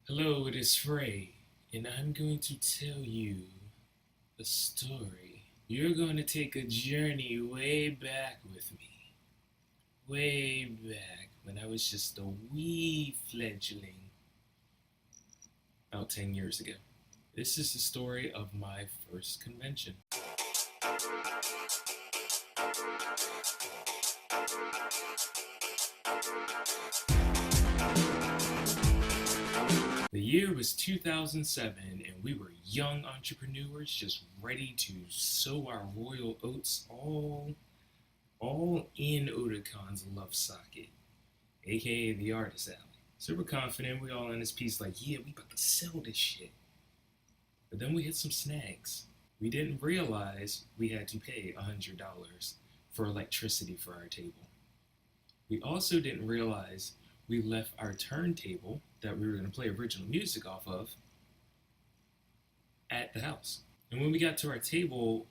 Hello, it is Frey, and I'm going to tell you a story. You're going to take a journey way back with me. Way back when I was just a wee fledgling, about 10 years ago. This is the story of my first convention. The year was 2007, and we were young entrepreneurs just ready to sow our royal oats all in Otacon's love socket, aka the artist alley. Super confident, we all in this piece like, yeah, we about to sell this shit. But then we hit some snags. We didn't realize we had to pay $100 for electricity for our table. We also didn't realize we left our turntable that we were going to play original music off of at the house. And when we got to our table,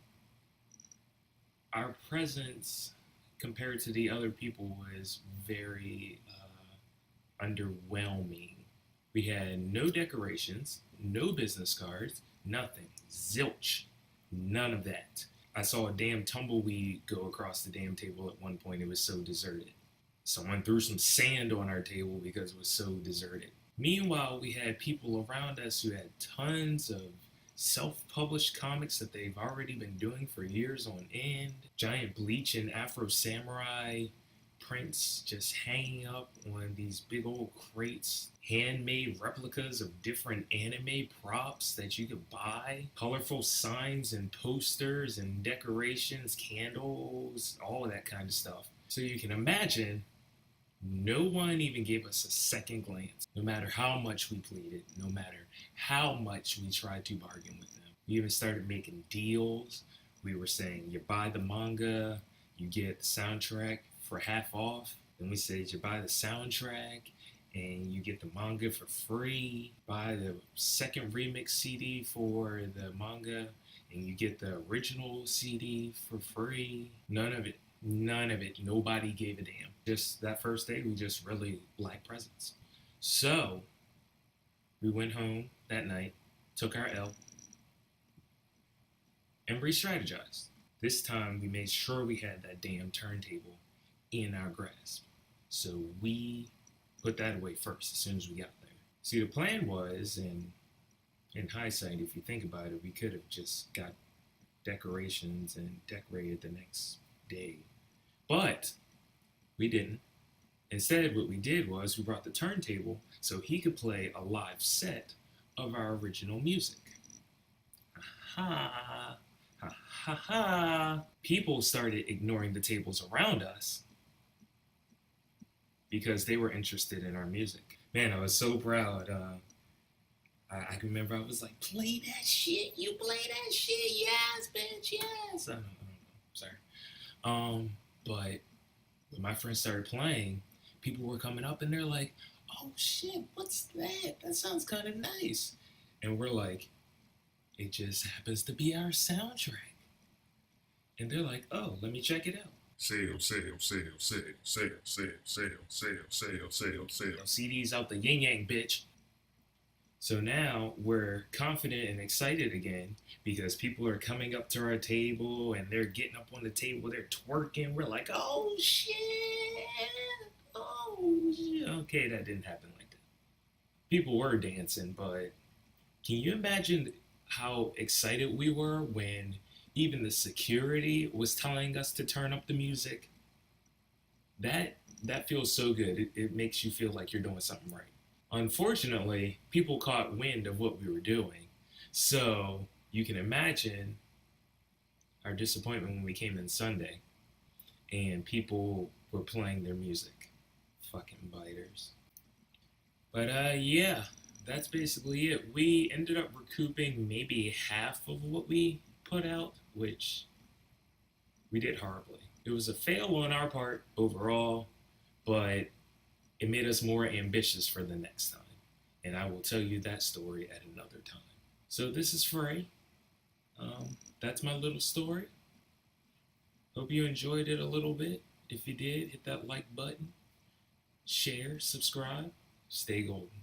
our presence compared to the other people was very underwhelming. We had no decorations, no business cards, nothing. Zilch. None of that. I saw a damn tumbleweed go across the damn table at one point. It was so deserted. Someone threw some sand on our table because it was so deserted. Meanwhile, we had people around us who had tons of self-published comics that they've already been doing for years on end. Giant Bleach and Afro Samurai prints just hanging up on these big old crates. Handmade replicas of different anime props that you could buy. Colorful signs and posters and decorations, candles, all of that kind of stuff. So you can imagine no one even gave us a second glance, no matter how much we pleaded, no matter how much we tried to bargain with them. We even started making deals. We were saying, you buy the manga, you get the soundtrack for half off. Then we said, you buy the soundtrack and you get the manga for free. Buy the second remix CD for the manga and you get the original CD for free. None of it. Nobody gave a damn. Just that first day, we just really lacked presence. So we went home that night, took our L, and re-strategized. This time, we made sure we had that damn turntable in our grasp. So we put that away first as soon as we got there. See, the plan was, and in hindsight, if you think about it, we could have just got decorations and decorated the next day. But we didn't. Instead, what we did was we brought the turntable so he could play a live set of our original music. Ha ha, ha ha. People started ignoring the tables around us because they were interested in our music. Man, I was so proud. I can remember I was like, play that shit, you play that shit, yes, bitch, yes. I don't know, sorry. But when my friends started playing, people were coming up and they're like, oh shit, what's that? That sounds kind of nice. And we're like, it just happens to be our soundtrack. And they're like, oh, let me check it out. Sale. CDs out the yin yang, bitch. So now we're confident and excited again because people are coming up to our table and they're getting up on the table, they're twerking. We're like, oh shit, oh shit. Okay, that didn't happen like that. People were dancing, but can you imagine how excited we were when even the security was telling us to turn up the music? That feels so good. It makes you feel like you're doing something right. Unfortunately, people caught wind of what we were doing. So you can imagine our disappointment when we came in Sunday and people were playing their music. Fucking biters. But yeah, that's basically it. We ended up recouping maybe half of what we put out, which we did horribly. It was a fail on our part overall, but it made us more ambitious for the next time. And I will tell you that story at another time. So this is Frey. That's my little story. Hope you enjoyed it a little bit. If you did, hit that like button, share, subscribe, stay golden.